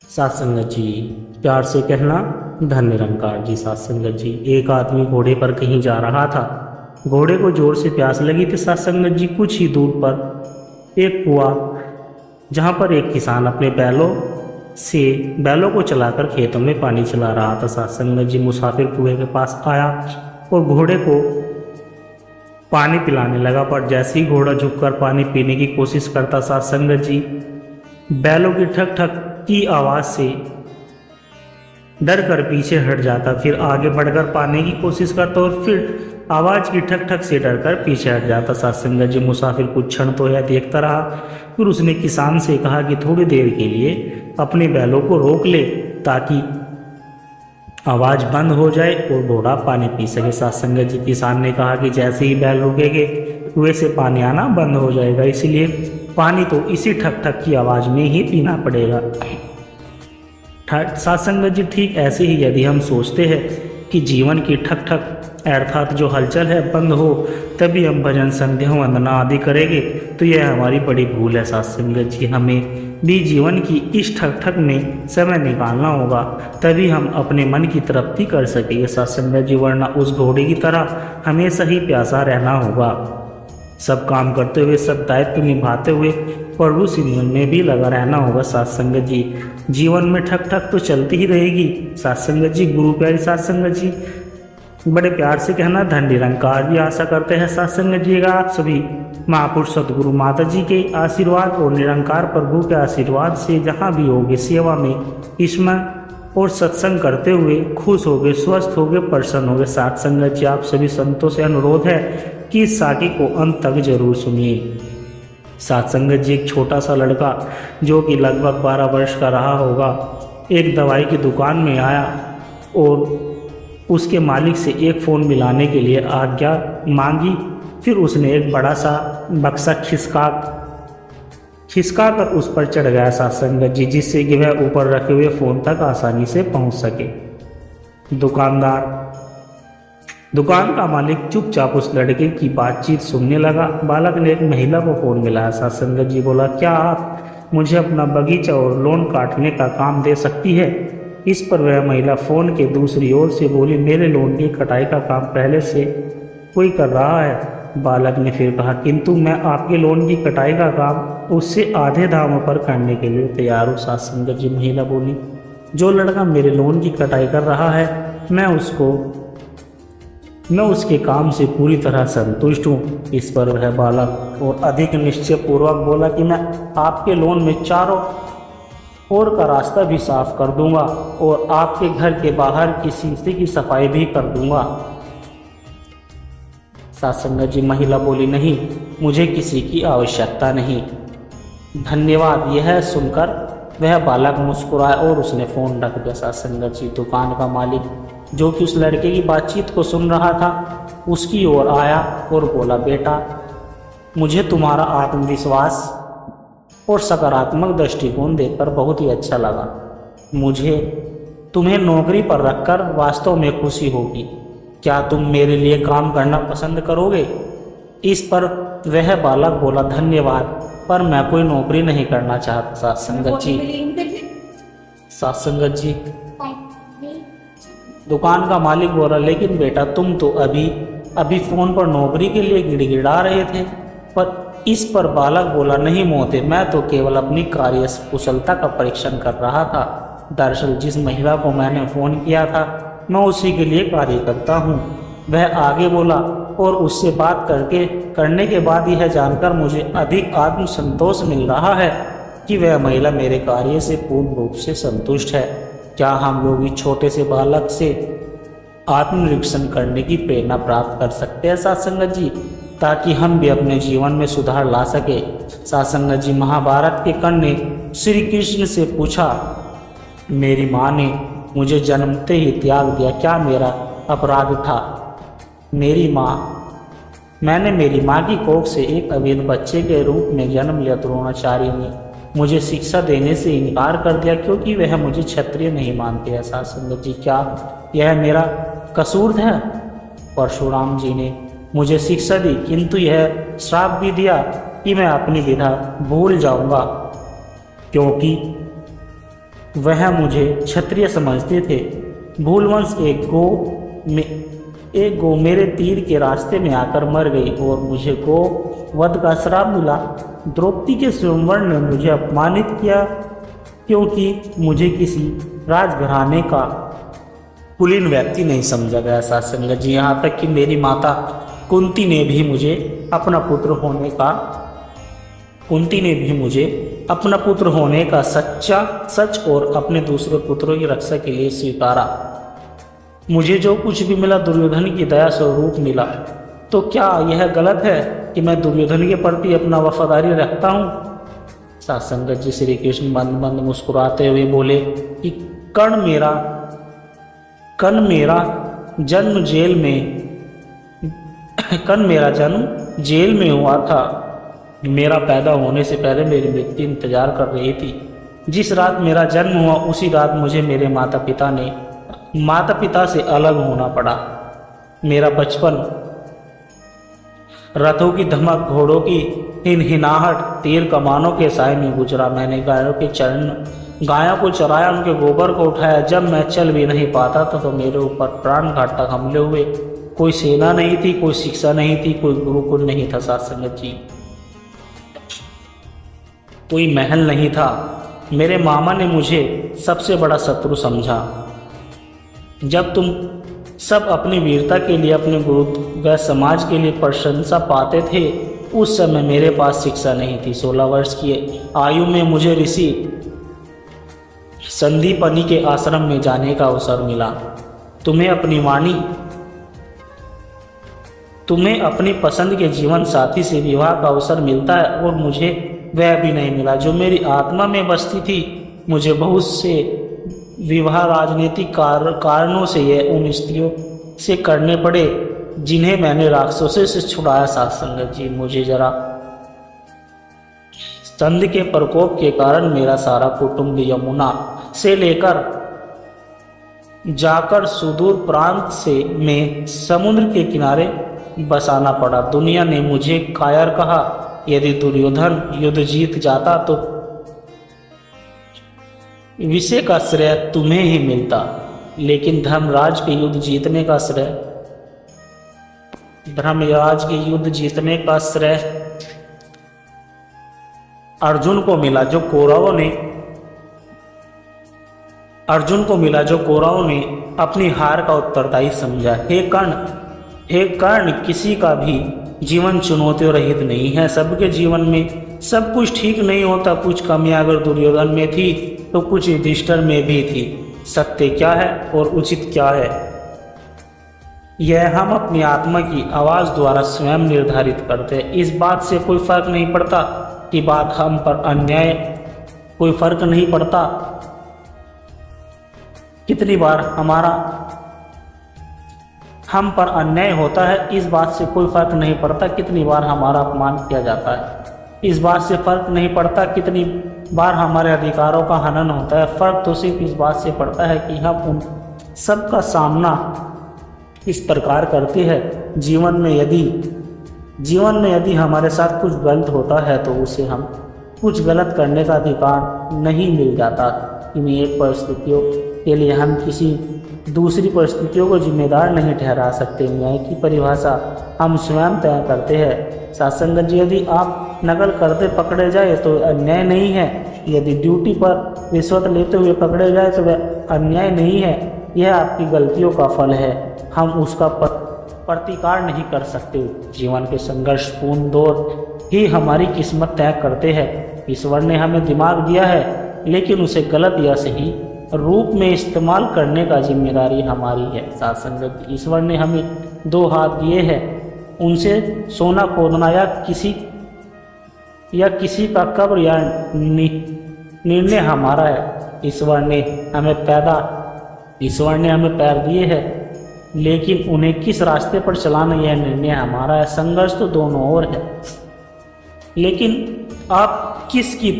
सात संगत जी, प्यार से कहना धन निरंकार जी। सात संगत जी, एक आदमी घोड़े पर कहीं जा रहा था। घोड़े को जोर से प्यास लगी थी। सात संगत जी, कुछ ही दूर पर एक कुआं, जहां पर एक किसान अपने बैलों को चलाकर खेतों में पानी चला रहा था। सात संगत जी, मुसाफिर कुएं के पास आया और घोड़े को पानी पिलाने लगा, पर जैसे ही घोड़ा झुककर पानी पीने की कोशिश करता, सात संगत जी, बैलों की ठक ठक की आवाज से डर कर पीछे हट जाता। फिर आगे बढ़कर पाने की कोशिश करता और फिर आवाज की ठक ठक से डर कर पीछे हट जाता। सात संगत जी, मुसाफिर कुछ क्षण तो यह देखता रहा। फिर उसने किसान से कहा कि थोड़ी देर के लिए अपने बैलों को रोक ले ताकि आवाज बंद हो जाए और घोड़ा पानी पी सके। सात संगत जी, किसान ने कहा कि जैसे ही बैल रुकेंगे कुएं से पानी आना बंद हो जाएगा, इसलिए पानी तो इसी ठक ठक की आवाज में ही पीना पड़ेगा। सात संगत जी, ठीक ऐसे ही यदि हम सोचते हैं कि जीवन की ठक ठक अर्थात जो हलचल है बंद हो तभी हम भजन संध्या वंदना आदि करेंगे, तो यह हमारी बड़ी भूल है। सात संगत जी, हमें भी जीवन की इस ठक ठक में समय निकालना होगा, तभी हम अपने मन की तृप्ति कर सकेंगे। सात संगत जी, वरना उस घोड़े की तरह हमेशा ही प्यासा रहना होगा। सब काम करते हुए, सब दायित्व निभाते हुए प्रभु सिमरन में भी लगा रहना होगा। सात संगत जी, जीवन में ठक ठक तो चलती ही रहेगी। सात संगत जी, गुरु प्यारी सात संगत जी, बड़े प्यार से कहना धन निरंकार जी। आशा करते हैं सात संगत जी का आप सभी महापुरुष सदगुरु माता जी के आशीर्वाद और निरंकार प्रभु के आशीर्वाद से जहाँ भी होगे सेवा में इसमें और सत्संग करते हुए खुश होगे, स्वस्थ होगे, प्रसन्न होगे। सात संगत जी, आप सभी संतों से अनुरोध है कि इस साखी को अंत तक जरूर सुनिए। सात संगत जी, एक छोटा सा लड़का जो कि लगभग 12 वर्ष का रहा होगा, एक दवाई की दुकान में आया और उसके मालिक से एक फ़ोन मिलाने के लिए आज्ञा मांगी। फिर उसने एक बड़ा सा बक्सा खिसका कर उस पर चढ़ गया सात संगत जी, जिससे कि वह ऊपर रखे हुए फ़ोन तक आसानी से पहुंच सके। दुकान का मालिक चुपचाप उस लड़के की बातचीत सुनने लगा। बालक ने एक महिला को फ़ोन मिलाया। सात संगत जी बोला, क्या आप मुझे अपना बगीचा और लॉन काटने का काम दे सकती है? इस पर वह महिला फ़ोन के दूसरी ओर से बोली, मेरे लॉन की कटाई का काम पहले से कोई कर रहा है। बालक ने फिर कहा, किंतु मैं आपके लॉन की कटाई का काम उससे आधे दामों पर करने के लिए तैयार हूँ। सात संगत जी, महिला बोली, जो लड़का मेरे लॉन की कटाई कर रहा है मैं उसके काम से पूरी तरह संतुष्ट हूँ। इस पर वह बालक और अधिक निश्चय पूर्वक बोला कि मैं आपके लॉन में चारों ओर का रास्ता भी साफ कर दूंगा और आपके घर के बाहर की शीशे की सफाई भी कर दूंगा। सात संगत जी, महिला बोली, नहीं, मुझे किसी की आवश्यकता नहीं, धन्यवाद। यह सुनकर वह बालक मुस्कुराया और उसने फ़ोन रख दिया। सात संगत जी, दुकान का मालिक जो कि उस लड़के की बातचीत को सुन रहा था उसकी ओर आया और बोला, बेटा, मुझे तुम्हारा आत्मविश्वास और सकारात्मक दृष्टिकोण देखकर बहुत ही अच्छा लगा। मुझे तुम्हें नौकरी पर रखकर वास्तव में खुशी होगी। क्या तुम मेरे लिए काम करना पसंद करोगे? इस पर वह बालक बोला, धन्यवाद, पर मैं कोई नौकरी नहीं करना चाहता। सात संगत जी, दुकान का मालिक बोला, लेकिन बेटा, तुम तो अभी फ़ोन पर नौकरी के लिए गिड़गिड़ा रहे थे। पर इस पर बालक बोला, नहीं मोहते, मैं तो केवल अपनी कार्य कुशलता का परीक्षण कर रहा था। दरअसल जिस महिला को मैंने फ़ोन किया था मैं उसी के लिए कार्य करता हूँ। वह आगे बोला, और उससे बात करने के बाद यह जानकर मुझे अधिक आत्मसंतोष मिल रहा है कि वह महिला मेरे कार्य से पूर्ण रूप से संतुष्ट है। क्या हम लोग इस छोटे से बालक से आत्मनिरीक्षण करने की प्रेरणा प्राप्त कर सकते हैं सात संगत जी, ताकि हम भी अपने जीवन में सुधार ला सके? सात संगत जी, महाभारत के कर्ण ने श्री कृष्ण से पूछा, मेरी माँ ने मुझे जन्मते ही त्याग दिया, क्या मेरा अपराध था? मैंने मेरी माँ की कोख से एक अबीर बच्चे के रूप में जन्म लिया। द्रोणाचार्य ने मुझे शिक्षा देने से इनकार कर दिया क्योंकि वह मुझे क्षत्रिय नहीं मानते हैं। सात संगत जी, क्या यह मेरा कसूर है? परशुराम जी ने मुझे शिक्षा दी, किंतु यह श्राप भी दिया कि मैं अपनी विधा भूल जाऊंगा, क्योंकि वह मुझे क्षत्रिय समझते थे। भूलवंश एक गौ मेरे तीर के रास्ते में आकर मर गई और मुझे गौ वध का श्राप मिला। द्रौपदी के स्वयंवर ने मुझे अपमानित किया क्योंकि मुझे किसी राजघराने का कुलीन व्यक्ति नहीं समझा गया। साथ संगत जी, यहाँ तक कि मेरी माता कुंती ने भी मुझे अपना पुत्र होने का सच और अपने दूसरे पुत्रों की रक्षा के लिए स्वीकारा। मुझे जो कुछ भी मिला दुर्योधन की दया स्वरूप मिला। तो क्या यह गलत है कि मैं दुर्योधन के प्रति अपना वफादारी रखता हूँ? साथ संगत जी, श्री कृष्ण मंद मंद मुस्कुराते हुए बोले कि कर्ण मेरा जन्म जेल में हुआ था। मेरा पैदा होने से पहले मेरी मृत्यु इंतजार कर रही थी। जिस रात मेरा जन्म हुआ उसी रात मुझे मेरे माता पिता से अलग होना पड़ा। मेरा बचपन रथों की धमक, घोड़ों की हिनहिनाहट, तीर कमानों के साय में गुजरा। मैंने गायों को चराया, उनके गोबर को उठाया। जब मैं चल भी नहीं पाता था तो मेरे ऊपर प्राण घातक हमले हुए। कोई सेना नहीं थी, कोई शिक्षा नहीं थी, कोई गुरुकुल नहीं था। साथ संगत जी, कोई महल नहीं था। मेरे मामा ने मुझे सबसे बड़ा शत्रु समझा। जब तुम सब अपनी वीरता के लिए, अपने गुरु व समाज के लिए प्रशंसा पाते थे, उस समय मेरे पास शिक्षा नहीं थी। 16 वर्ष की आयु में मुझे ऋषि संदीपनी के आश्रम में जाने का अवसर मिला। तुम्हें अपनी पसंद के जीवन साथी से विवाह का अवसर मिलता है और मुझे वह भी नहीं मिला जो मेरी आत्मा में बसती थी। मुझे बहुत से विवाह राजनीतिक कारणों से यह उन स्त्रियों से करने पड़े जिन्हें मैंने राक्षसों से छुड़ाया। साथ संगत जी, मुझे जरा संध के प्रकोप के कारण मेरा सारा कुटुंब यमुना से लेकर जाकर सुदूर प्रांत में समुद्र के किनारे बसाना पड़ा। दुनिया ने मुझे कायर कहा। यदि दुर्योधन युद्ध जीत जाता तो विषय का श्रेय तुम्हें ही मिलता, लेकिन धर्मराज के युद्ध जीतने का श्रेय अर्जुन को मिला जो कौरवों ने अपनी हार का उत्तरदायी समझा। हे कर्ण, किसी का भी जीवन चुनौतियों रहित नहीं है। सबके जीवन में सब कुछ ठीक नहीं होता। कुछ कमियां अगर दुर्योधन में थी तो कुछ युधिष्ठिर में भी थी। सत्य क्या है और उचित क्या है, यह हम अपनी आत्मा की आवाज द्वारा स्वयं निर्धारित करते हैं। इस बात से कोई फर्क नहीं पड़ता कि बात हम पर अन्याय, कोई फर्क नहीं पड़ता कितनी बार हम पर अन्याय होता है। इस बात से कोई फर्क नहीं पड़ता कितनी बार हमारा अपमान किया जाता है। इस बात से फर्क नहीं पड़ता कितनी बार हमारे अधिकारों का हनन होता है। फर्क तो सिर्फ इस बात से पड़ता है कि हम उन सब का सामना इस प्रकार करते हैं। जीवन में यदि हमारे साथ कुछ गलत होता है तो उसे हम कुछ गलत करने का अधिकार नहीं मिल जाता। इन एक परिस्थितियों के लिए हम किसी दूसरी परिस्थितियों को जिम्मेदार नहीं ठहरा सकते। न्याय की परिभाषा हम स्वयं तय करते हैं। सात्संगत जी, यदि आप नकल करते पकड़े जाए तो अन्याय नहीं है। यदि ड्यूटी पर रिश्वत लेते हुए पकड़े जाए तो वह अन्याय नहीं है। यह आपकी गलतियों का फल है, हम उसका प्रतिकार नहीं कर सकते। जीवन के संघर्षपूर्ण दौर ही हमारी किस्मत तय करते हैं। ईश्वर ने हमें दिमाग दिया है, लेकिन उसे गलत या सही रूप में इस्तेमाल करने का जिम्मेदारी हमारी है। सात्संगत, ईश्वर ने हमें 2 हाथ दिए हैं, उनसे सोना खोदना या किसी का कब्र या निर्णय हमारा है। ईश्वर ने हमें पैर दिए हैं, लेकिन उन्हें किस रास्ते पर चलाना यह निर्णय हमारा है। संघर्ष तो दोनों ओर है, लेकिन आप किसकी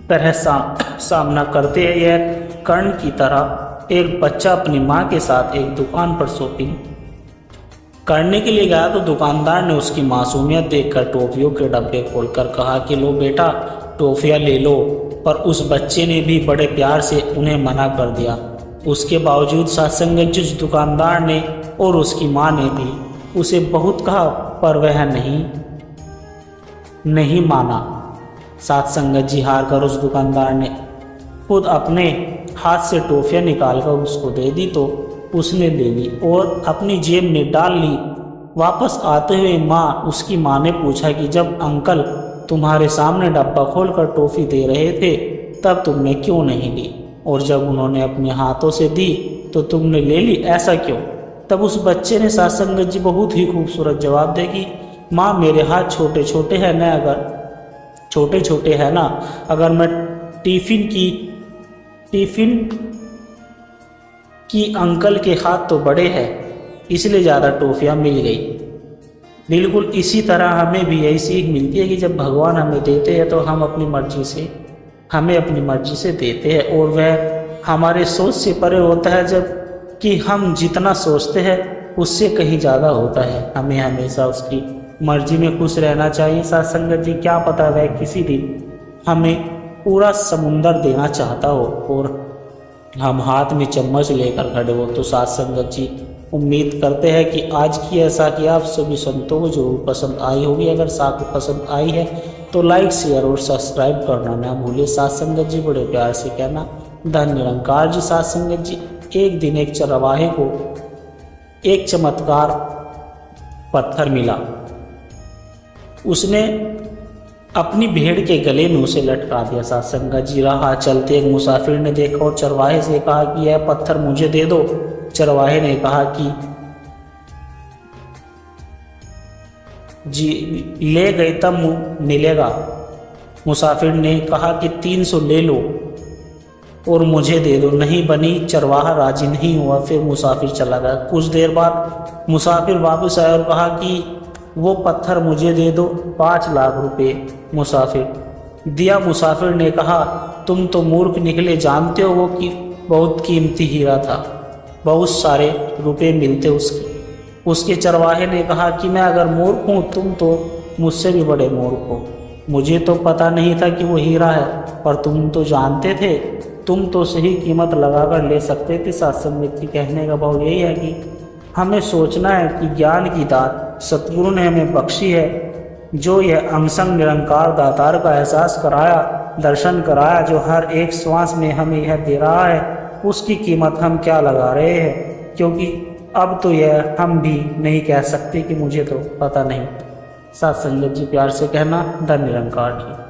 तरह सामना करते हैं। यह कर्ण की तरह एक बच्चा अपनी माँ के साथ एक दुकान पर शॉपिंग करने के लिए गया तो दुकानदार ने उसकी मासूमियत देखकर टॉफियों के डब्बे खोलकर कहा कि लो बेटा, टॉफियाँ ले लो, पर उस बच्चे ने भी बड़े प्यार से उन्हें मना कर दिया। उसके बावजूद सात्संगत जी उस दुकानदार ने और उसकी माँ ने भी उसे बहुत कहा, पर वह नहीं माना। सात्संगत जी हार कर उस दुकानदार ने खुद अपने हाथ से टॉफियाँ निकाल कर उसको दे दी, तो उसने ले ली और अपनी जेब में डाल ली। वापस आते हुए उसकी माँ ने पूछा कि जब अंकल तुम्हारे सामने डब्बा खोलकर टॉफी दे रहे थे तब तुमने क्यों नहीं ली, और जब उन्होंने अपने हाथों से दी तो तुमने ले ली, ऐसा क्यों? तब उस बच्चे ने सात्संगत जी बहुत ही खूबसूरत जवाब दे कि माँ मेरे हाथ छोटे छोटे हैं ना, अगर मैं टिफ़िन की अंकल के हाथ तो बड़े हैं, इसलिए ज़्यादा टॉफियाँ मिल गई। बिल्कुल इसी तरह हमें भी यही सीख मिलती है कि जब भगवान हमें देते हैं तो हमें अपनी मर्जी से देते हैं, और वह हमारे सोच से परे होता है, जब कि हम जितना सोचते हैं उससे कहीं ज़्यादा होता है। हमें हमेशा उसकी मर्जी में खुश रहना चाहिए। सत्संगत जी, क्या पता वह किसी दिन हमें पूरा समुंदर देना चाहता हो और हम हाथ में चम्मच लेकर खड़े हो। तो सत्संगत जी, उम्मीद करते हैं कि आज की ऐसा कि आप सभी संतों को जरूर पसंद आई होगी। अगर आपको पसंद आई है तो लाइक, शेयर और सब्सक्राइब करना ना भूलिए। सत्संगत जी बड़े प्यार से कहना धन निरंकार जी। सत्संगत जी, एक दिन एक चरवाहे को एक चमत्कार पत्थर मिला। उसने अपनी भेड़ के गले में उसे लटका दिया। सत्संगत जी, राह चलते एक मुसाफिर ने देखा और चरवाहे से कहा कि यह पत्थर मुझे दे दो। चरवाहे ने कहा कि जी ले गए तब मिलेगा। मुसाफिर ने कहा कि 300 ले लो और मुझे दे दो। नहीं बनी, चरवाहा राजी नहीं हुआ। फिर मुसाफिर चला गया। कुछ देर बाद मुसाफिर वापस आया और कहा कि वो पत्थर मुझे दे दो, 5 लाख रुपए। मुसाफिर दिया। मुसाफिर ने कहा तुम तो मूर्ख निकले, जानते हो वो कि बहुत कीमती हीरा था, बहुत सारे रुपए मिलते उसके। चरवाहे ने कहा कि मैं अगर मूर्ख हूँ, तुम तो मुझसे भी बड़े मूर्ख हो। मुझे तो पता नहीं था कि वो हीरा है, पर तुम तो जानते थे, तुम तो सही कीमत लगाकर ले सकते थे। सत्संगत जी, कहने का भाव यही है कि हमें सोचना है कि ज्ञान की दात सतगुरु ने हमें बख्शी है, जो यह अंगसंग निरंकार दातार का एहसास कराया, दर्शन कराया, जो हर एक श्वास में हमें यह दे रहा है, उसकी कीमत हम क्या लगा रहे हैं? क्योंकि अब तो यह हम भी नहीं कह सकते कि मुझे तो पता नहीं। सत्संगत जी, प्यार से कहना धन निरंकार जी।